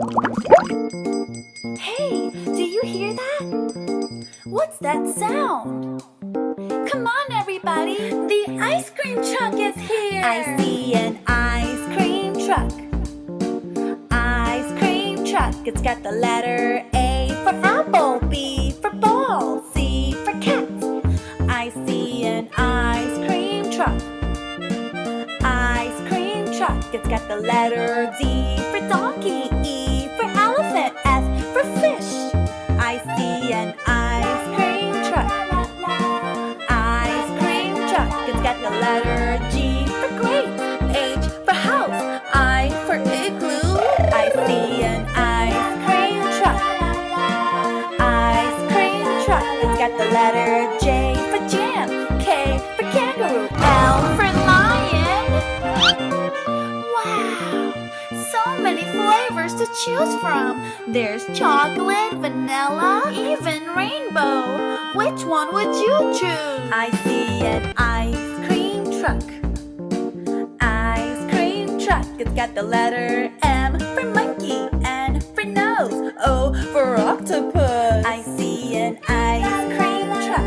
Hey, do you hear that? What's that sound? Come on, everybody! The ice cream truck is here! I see an ice cream truck. Ice cream truck. It's got the letter A for apple, B for ball, C for cat. I see an ice cream truck. Ice cream truck. It's got the letter D for donkey, E for elephant, F for fish. I see an ice cream truck. Ice cream truck. It's got the letter G for grape, H for house, I for igloo. I see an ice cream truck. Ice cream truck. It's got the letter J for jam, K for kangaroo, L for lion. Wow, so many flavors to choose from. There's chocolate, vanilla, even rainbow. Which one would you choose? I see an ice cream truck. Ice cream truck. It's got the letter M for monkey, N for nose, O for octopus. I see an ice cream truck.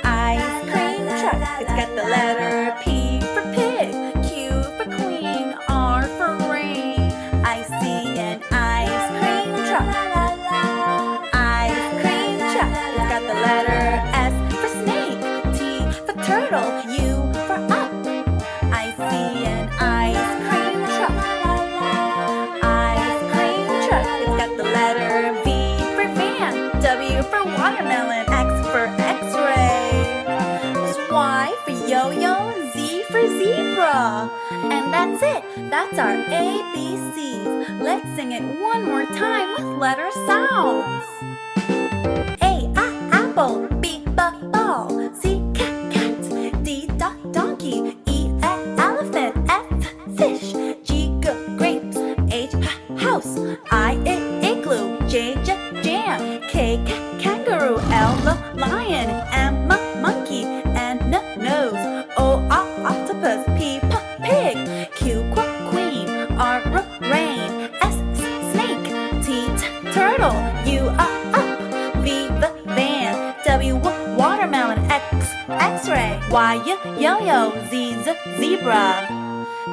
Ice cream truck. It's got the letter P for pig, Q for queen, R for rain. I see an ice cream truck. Ice cream truck. It's got the letter S for snake, T for turtle, U for up. I see an ice cream truck. Ice cream truck. It's got the letter V for van, W for watermelon, X for x-ray. There's Y for yo-yo, Z for zebra. And that's it. That's our ABCs. Let's sing it one more time with letter sounds. A, apple, B, ball, C, cat, D, donkey, E, elephant, F, fish, G, grapes, H, house, I, igloo, J, jam, K, kangaroo, L, lion, M, monkey, N, nose, O, octopus, P, pig, Q, queen, R, rain, S, snake, T, turtle, U, up, V, van, W, watermelon, X, x-ray, Y, yo-yo, Z, zebra.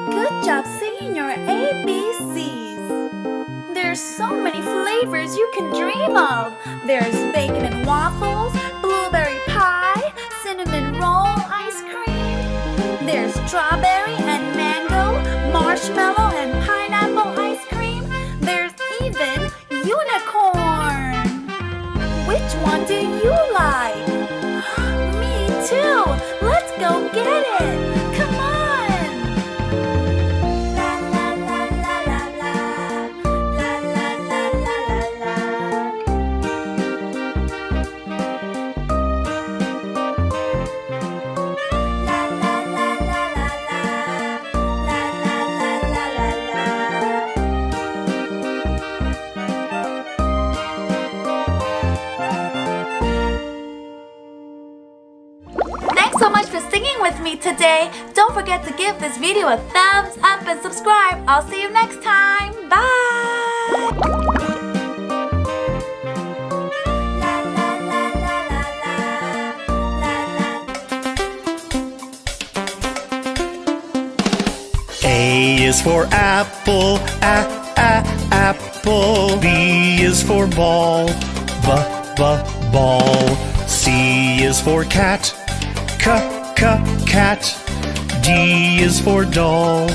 Good job singing your ABCs. There's so many flavors you can dream of. There's bacon and waffles, blueberry pie, cinnamon roll ice cream. There's strawberry and mango, marshmallow and pineapple ice cream. There's even unicorn. Which one do you like? Me too. Let's go get it. Come on. La la la la la la. La la la la la la. La la la la la la. La la la la la la. Thanks so much for singing with me today. Don't forget to give this video a thumbs up and subscribe. I'll see you next time. Bye! La, la, la, la, la, la, la. A is for apple, apple. B is for ball, ball. C is for cat, cat. D is for doll,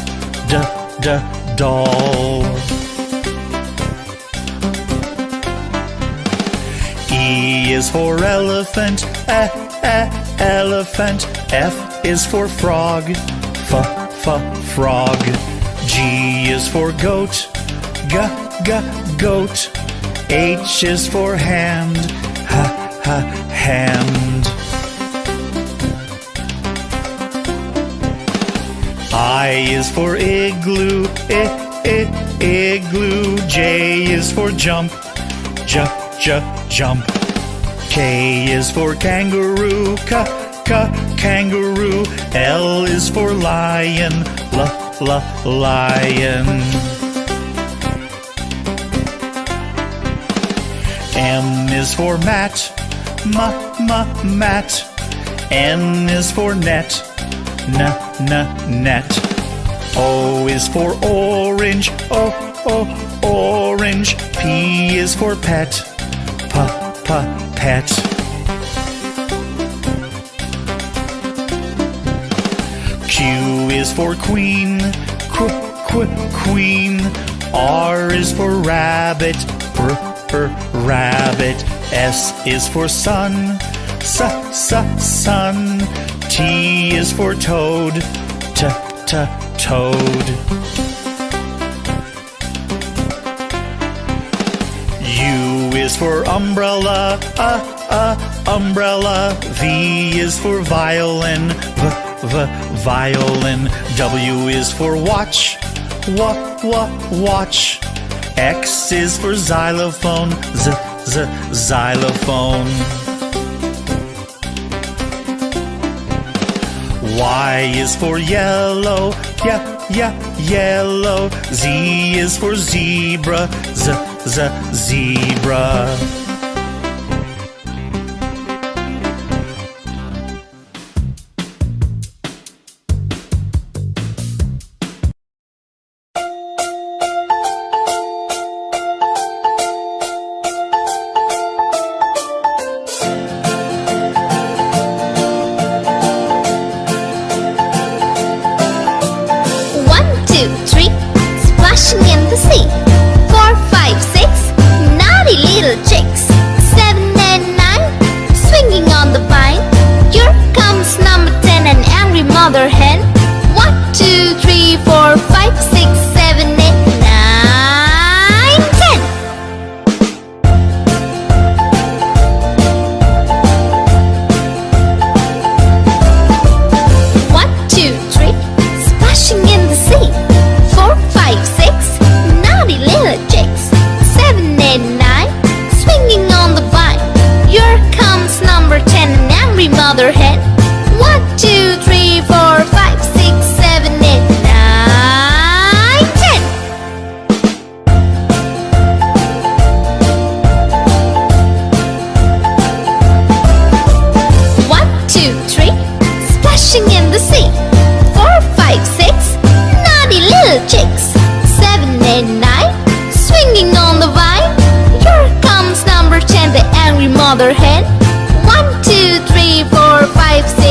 doll. E is for elephant, elephant. F is for frog, frog. G is for goat, goat. H is for hand, hand. I is for igloo, igloo. J is for jump, jump. K is for kangaroo, kangaroo. L is for lion, lion. is for mat, mat. N is for net, net. O is for orange, orange. P is for pet, pet. Q is for queen, queen. R is for rabbit, rabbit. S is for sun, sun. T is for toad, toad. U is for umbrella, umbrella. V is for violin, violin. W is for watch, watch. X is for xylophone, xylophone. Y is for yellow, yellow. Z is for zebra, zebra. Splashing in the sea. 4, 5, 6, naughty little chicks. 7 and 9, swinging on the vine. Here comes number 10, an angry mother hen. 1, 2, 3, 4, 5, 6, 7, 8, 9, 10. 1, 2, 3, splashing in the sea. 4, 5, 6, naughty little chicks. 7 and 9, swinging on the vine. Here comes number 10, an angry mother hen. 1, 2, 3, 4, 5, 6, 7, 8, 9, 10. 1, 2, 3, splashing in the sea. 4, 5, 6, naughty little chicks. 7 and 9, swinging on the vine. Here comes number 10, the angry mother hen. 1, 2, 3, 4, 5, 6.